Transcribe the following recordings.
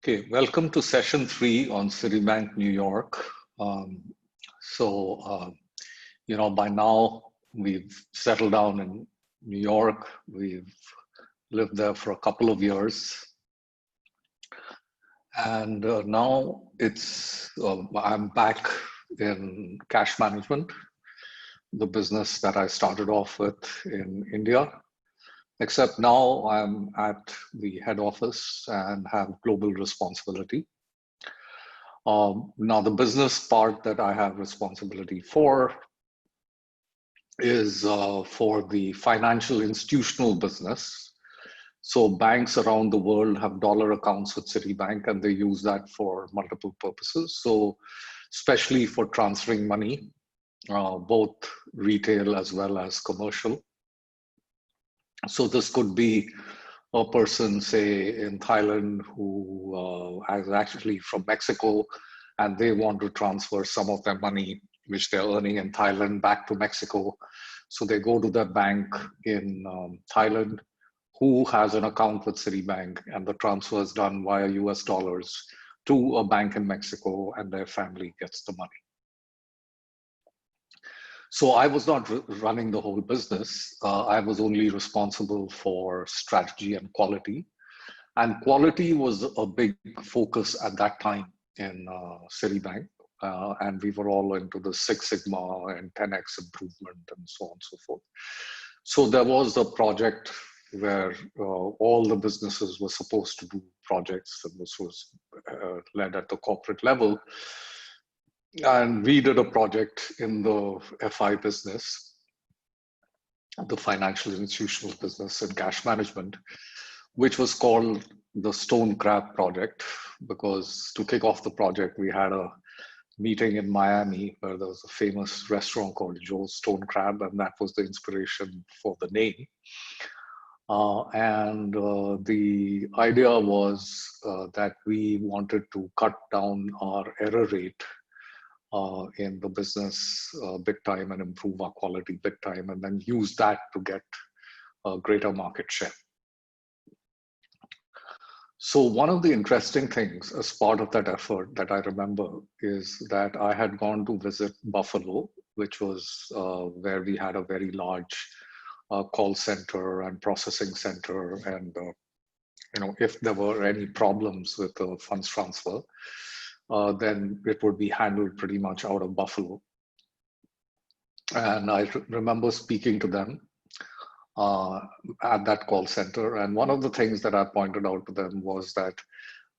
Okay, welcome to session 3 on Citibank, New York. Um, so, by now we've settled down in New York. We've lived there for a couple of years. And now I'm back in cash management, the business that I started off with in India. Except now I'm at the head office and have global responsibility. Now, the business part that I have responsibility for is for the financial institutional business. So banks around the world have dollar accounts with Citibank, and they use that for multiple purposes. So especially for transferring money, both retail as well as commercial. So this could be a person, say, in Thailand who is actually from Mexico, and they want to transfer some of their money, which they're earning in Thailand, back to Mexico. So they go to their bank in Thailand, who has an account with Citibank, and the transfer is done via US dollars to a bank in Mexico, and their family gets the money. So I was not running the whole business. I was only responsible for strategy and quality. And quality was a big focus at that time in Citibank. And we were all into the Six Sigma and 10x improvement and so on and so forth. So there was a project where all the businesses were supposed to do projects, and this was led at the corporate level. And we did a project in the FI business, the financial institutional business and cash management, which was called the Stone Crab Project, because to kick off the project, we had a meeting in Miami where there was a famous restaurant called Joe's Stone Crab, and that was the inspiration for the name. The idea was that we wanted to cut down our error rate in the business big time and improve our quality big time, and then use that to get a greater market share. So one of the interesting things as part of that effort that I remember is that I had gone to visit Buffalo, which was where we had a very large call center and processing center. And if there were any problems with the funds transfer, then it would be handled pretty much out of Buffalo. And I remember speaking to them at that call center. And one of the things that I pointed out to them was that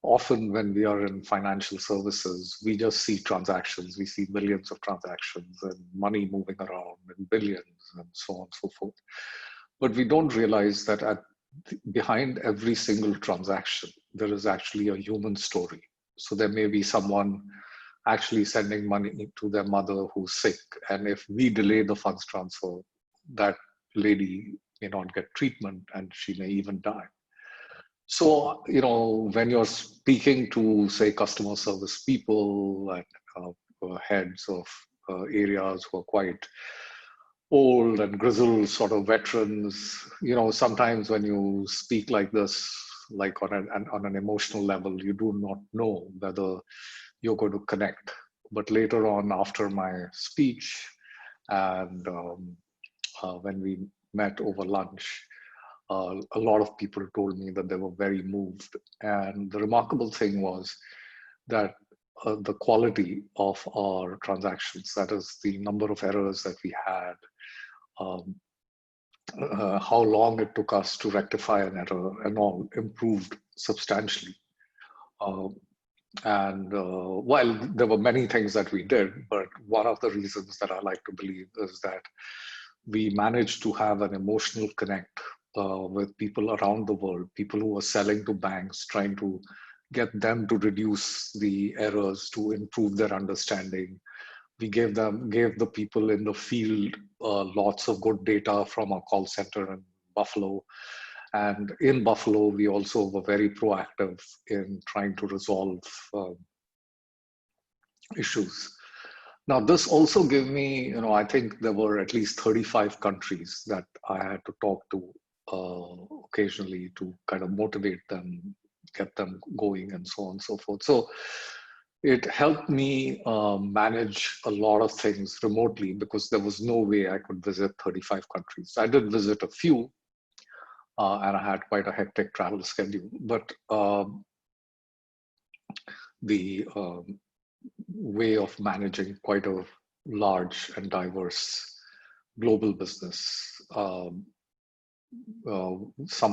often when we are in financial services, we just see transactions. We see millions of transactions and money moving around in billions and so on and so forth. But we don't realize that behind every single transaction, there is actually a human story. So there may be someone actually sending money to their mother who's sick. And if we delay the funds transfer, that lady may not get treatment and she may even die. So, when you're speaking to, say, customer service people and heads of areas who are quite old and grizzled sort of veterans, sometimes when you speak like this, like on an emotional level, you do not know whether you're going to connect. But later on, after my speech, and when we met over lunch, a lot of people told me that they were very moved. And the remarkable thing was that the quality of our transactions, that is the number of errors that we had, how long it took us to rectify an error and all, improved substantially. While there were many things that we did, but one of the reasons that I like to believe is that we managed to have an emotional connect with people around the world, people who were selling to banks, trying to get them to reduce the errors, to improve their understanding. We gave the people in the field lots of good data from our call center in Buffalo. And in Buffalo, we also were very proactive in trying to resolve issues. Now, this also gave me, I think there were at least 35 countries that I had to talk to occasionally to kind of motivate them get them going and so on and so forth. So it helped me manage a lot of things remotely because there was no way I could visit 35 countries. I did visit a few, and I had quite a hectic travel schedule, but the way of managing quite a large and diverse global business, some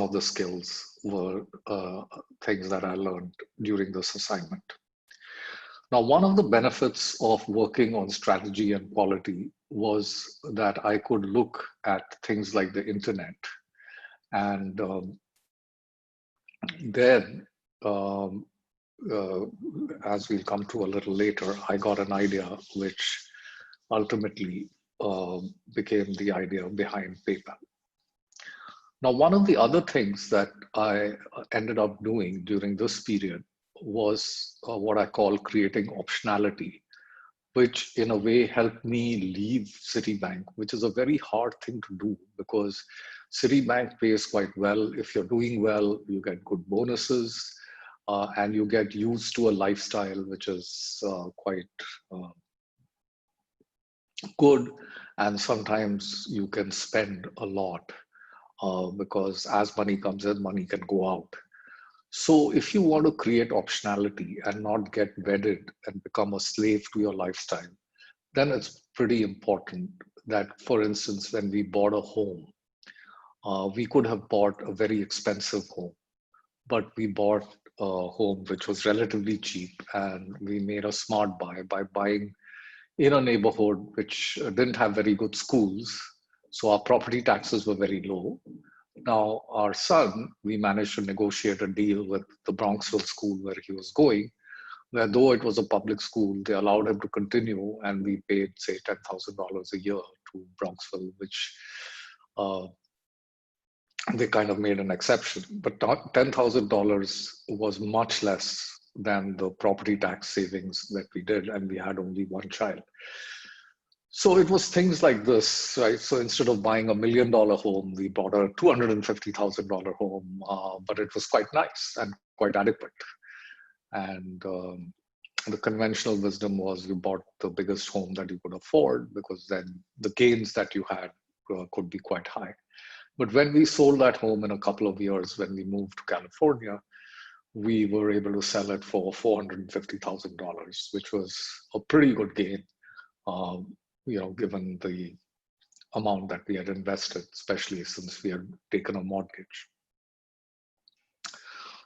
of the skills were things that I learned during this assignment. Now, one of the benefits of working on strategy and quality was that I could look at things like the internet, and then as we'll come to a little later, I got an idea which ultimately became the idea behind PayPal. Now, one of the other things that I ended up doing during this period was what I call creating optionality, which in a way helped me leave Citibank, which is a very hard thing to do because Citibank pays quite well. If you're doing well, you get good bonuses, and you get used to a lifestyle which is quite good. And sometimes you can spend a lot because as money comes in, money can go out. So if you want to create optionality and not get wedded and become a slave to your lifestyle, then it's pretty important that, for instance, when we bought a home, we could have bought a very expensive home, but we bought a home which was relatively cheap, and we made a smart buy by buying in a neighborhood which didn't have very good schools. So our property taxes were very low. Now, our son, we managed to negotiate a deal with the Bronxville school where he was going, where though it was a public school, they allowed him to continue, and we paid, say, $10,000 a year to Bronxville, which they kind of made an exception. But $10,000 was much less than the property tax savings that we did, and we had only one child. So it was things like this, right? So instead of buying $1 million home, we bought a $250,000 home, but it was quite nice and quite adequate. And the conventional wisdom was you bought the biggest home that you could afford because then the gains that you had could be quite high. But when we sold that home in a couple of years, when we moved to California, we were able to sell it for $450,000, which was a pretty good gain. Given the amount that we had invested, especially since we had taken a mortgage.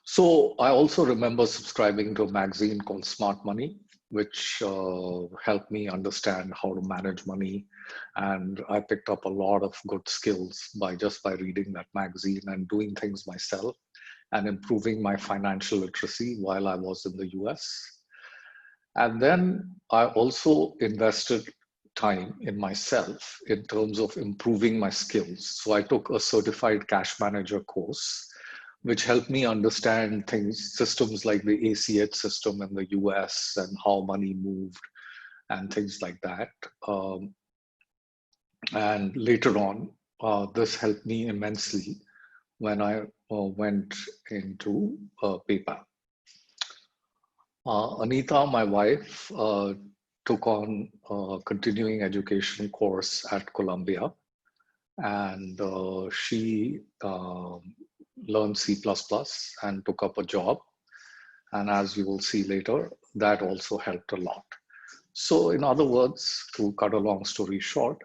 So I also remember subscribing to a magazine called Smart Money, which helped me understand how to manage money. And I picked up a lot of good skills by reading that magazine and doing things myself and improving my financial literacy while I was in the US. And then I also invested time in myself in terms of improving my skills. So I took a certified cash manager course, which helped me understand systems like the ACH system in the US and how money moved and things like that. And later on, this helped me immensely when I went into PayPal. Anita, my wife, took on a continuing education course at Columbia, and she learned C++ and took up a job. And as you will see later, that also helped a lot. So in other words, to cut a long story short,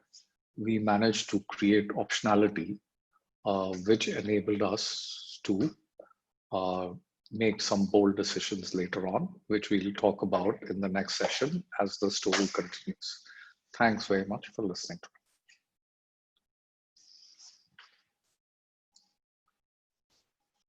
we managed to create optionality, which enabled us to make some bold decisions later on, which we'll talk about in the next session as the story continues. Thanks very much for listening to me.